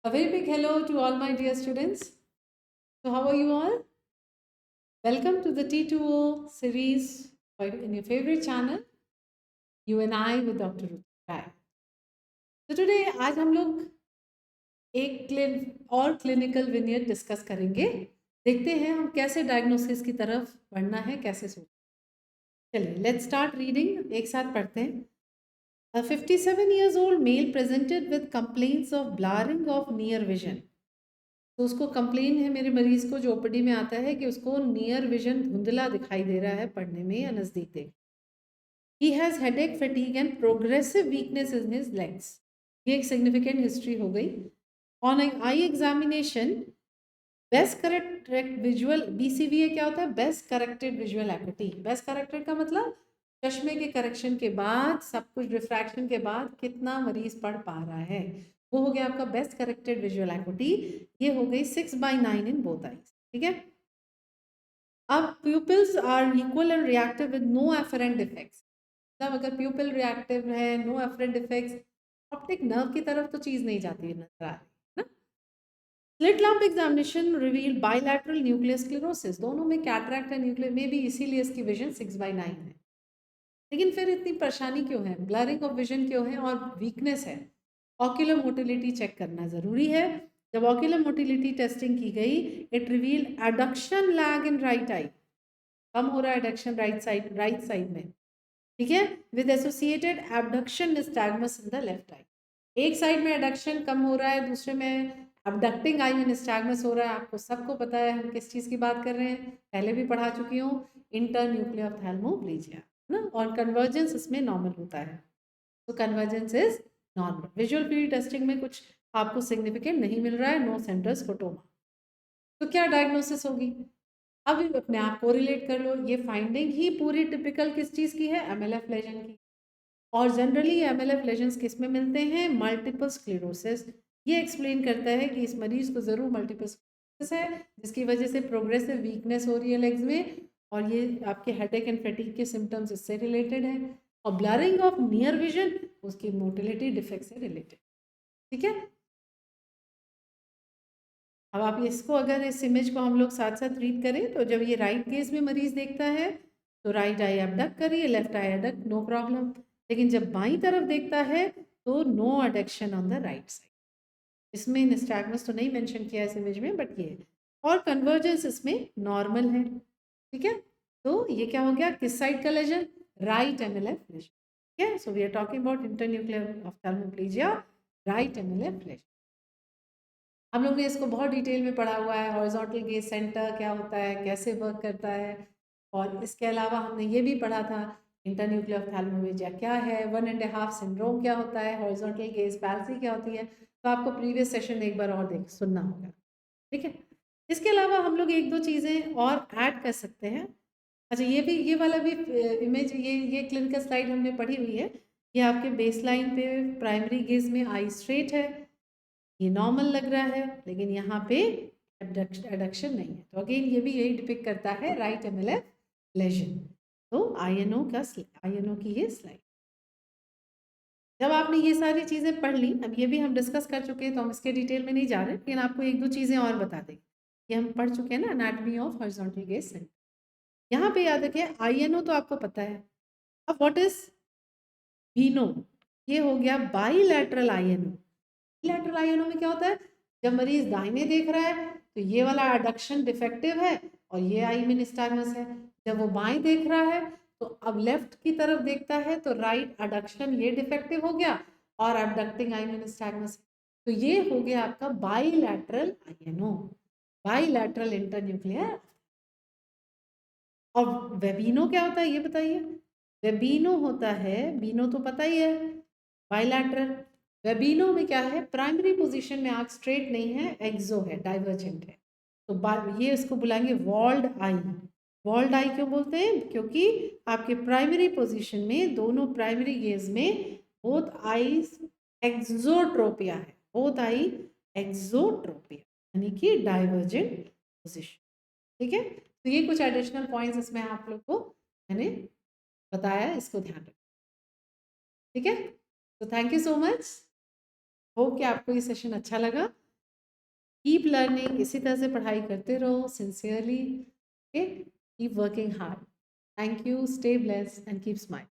A very big hello to all my dear students. So, how are you all? Welcome to the T2O series in your favorite channel, You and I with Dr. Ruth Rai. So, today आज हम लोग एक और clinical विनियड discuss करेंगे। देखते हैं हम कैसे डायग्नोसिस की तरफ बढ़ना है, कैसे सोच। चलिए, लेट्स स्टार्ट रीडिंग। एक साथ पढ़ते हैं। A 57-year-old male presented with complaints of blurring of near vision. तो उसको कंप्लेन है मेरे मरीज को जो ओपीडी में आता है कि उसको नियर विजन धुंधला दिखाई दे रहा है पढ़ने में या नजदीक देख। He has headache, fatigue and progressive weakness in his legs. ये एक सिग्निफिकेंट हिस्ट्री हो गई। On eye examination best corrected visual, BCVA क्या होता है? Best corrected visual acuity. Best corrected का मतलब चश्मे के करेक्शन के बाद, सब कुछ रिफ्रैक्शन के बाद कितना मरीज पढ़ पा रहा है, वो हो गया आपका बेस्ट करेक्टेड विजुअल एकुटी। ये हो गई 6/9 इन बोथ आईज। ठीक है। अब pupils are equal and reactive with no afferent defects. मतलब अगर प्यूपिल रिएक्टिव है, no afferent defects, optic nerve की तरफ तो चीज नहीं जाती है, नजर आ रही है ना। Slit lamp examination reveal bilateral nuclear sclerosis. दोनों में कैटरैक्ट है, न्यूक्लियर में भी, इसीलिए इसकी विजन 6/9 है। लेकिन फिर इतनी परेशानी क्यों है, ब्लरिंग ऑफ विजन क्यों है और वीकनेस है? ऑक्यूलर मोटिलिटी चेक करना जरूरी है। जब ऑक्यूलर मोटिलिटी टेस्टिंग की गई, it reveal adduction lag in right eye. कम हो रहा है एडक्शन राइट साइड में। ठीक है, with associated abduction nystagmus in the left eye. एक साइड में एडक्शन कम हो रहा है, दूसरे में अबडक्टिंग आई में निस्टैग्मस हो रहा है। आपको सबको पता है हम किस चीज़ की बात कर रहे हैं, पहले भी पढ़ा चुकी हूँ, इंटरन्यूक्लियर ऑप्थेल्मोप्लेजिया ना। और कन्वर्जेंस इसमें नॉर्मल होता है, तो convergence is normal. Visual field testing में कुछ आपको सिग्निफिकेंट नहीं मिल रहा है, नो सेंटर्स फोटोमा। तो क्या डायग्नोसिस होगी? अब अपने आप को रिलेट कर लो। ये फाइंडिंग ही पूरी टिपिकल किस चीज़ की है? MLF लेजन की। और जनरली MLF लेजन्स किस में मिलते हैं? Multiple sclerosis. ये एक्सप्लेन करता है कि इस मरीज को ज़रूर मल्टीपल स्क्लेरोसिस है, जिसकी वजह से प्रोग्रेसिव वीकनेस हो रही है लेग्स में, और ये आपके हेडेक एंड फैटीग के सिम्टम्स इससे रिलेटेड है। और ब्लरिंग ऑफ नियर विजन उसकी मोटिलिटी डिफेक्ट से रिलेटेड। ठीक है। अब आप इसको, अगर इस इमेज को हम लोग साथ साथ रीड करें, तो जब ये राइट गेज में मरीज देखता है तो राइट आई अबडक्ट करिए, left eye adduct, no problem. लेकिन जब बाईं तरफ देखता है तो no adduction on the right side. इसमें निस्टैग्मस तो नहीं मेंशन किया इस इमेज में, बट ये और कन्वर्जेंस इसमें नॉर्मल है। ठीक है। तो ये क्या हो गया, किस साइड का लेजन? Right MLF lesion. ठीक है। So we are talking about internuclear ophthalmoplegia, right MLF lesion. हम लोग ने इसको बहुत डिटेल में पढ़ा हुआ है, हॉरिजॉन्टल गेज सेंटर क्या होता है, कैसे वर्क करता है। और इसके अलावा हमने ये भी पढ़ा था इंटरन्यूक्लियर ऑप्थेल्मोप्लेजिया क्या है, 1.5 सिंड्रोम क्या होता है, हॉरिजॉन्टल गेज पैल्सी क्या होती है। तो आपको प्रीवियस सेशन एक बार और देख सुनना होगा। ठीक है। इसके अलावा हम लोग एक दो चीज़ें और ऐड कर सकते हैं। अच्छा, ये वाला भी इमेज, ये क्लिनिकल स्लाइड हमने पढ़ी हुई है। ये आपके बेसलाइन पे प्राइमरी गेज में आई स्ट्रेट है, ये नॉर्मल लग रहा है, लेकिन यहाँ पे एडक्शन नहीं है। तो अगेन ये भी यही डिपिक्ट करता है राइट MLF लेजन। तो INO की ये स्लाइड। जब आपने ये सारी चीज़ें पढ़ ली, अब ये भी हम डिस्कस कर चुके हैं तो हम इसके डिटेल में नहीं जा रहे, लेकिन आपको एक दो चीज़ें और बता दें। ये हम पढ़ चुके हैं ना, anatomy of horizontal gauge centre. यहाँ पे याद रखिए INO तो आपको पता है। अब व्हाट इज बीनो? ये हो गया बाईलैटरल INO। बाईलैटरल INO में क्या होता है? जब मरीज दाहिने देख रहा है तो ये वाला एडक्शन डिफेक्टिव है और ये आई में निस्टैग्मस है। जब वो बाएं देख रहा है तो अब लेफ्ट की तरफ देखता है तो राइट एडक्शन ये डिफेक्टिव हो गया और एबडक्टिंग आई में निस्टैग्मस। तो ये हो गया आपका बाईलैटरल INO, बाईलैटरल इंटरन्यूक्लियर। और वेबिनो क्या होता है ये बताइए? वेबिनो होता है, बीनो तो पता ही है, बाइलैटरल। वेबिनो में क्या है? प्राइमरी पोजीशन में आंख स्ट्रेट नहीं है, एक्सो है, डाइवर्जेंट है। तो ये इसको बुलाएंगे वॉल्ड आई। वॉल्ड आई क्यों बोलते हैं? क्योंकि आपके प्राइमरी पोजीशन में, दोनों प्राइमरी गेज में बोथ आईज एक्सोट्रोपिया है, बोथ आई एक्सोट्रोपिया, यानी कि डाइवर्जेंट पोजीशन। ठीक है। तो ये कुछ एडिशनल पॉइंट्स इसमें आप लोग को मैंने बताया, इसको ध्यान रखें। ठीक है। तो thank you so much. Hope कि आपको ये सेशन अच्छा लगा। कीप लर्निंग, इसी तरह से पढ़ाई करते रहो sincerely, okay, keep working hard. Thank you, stay blessed and keep smile.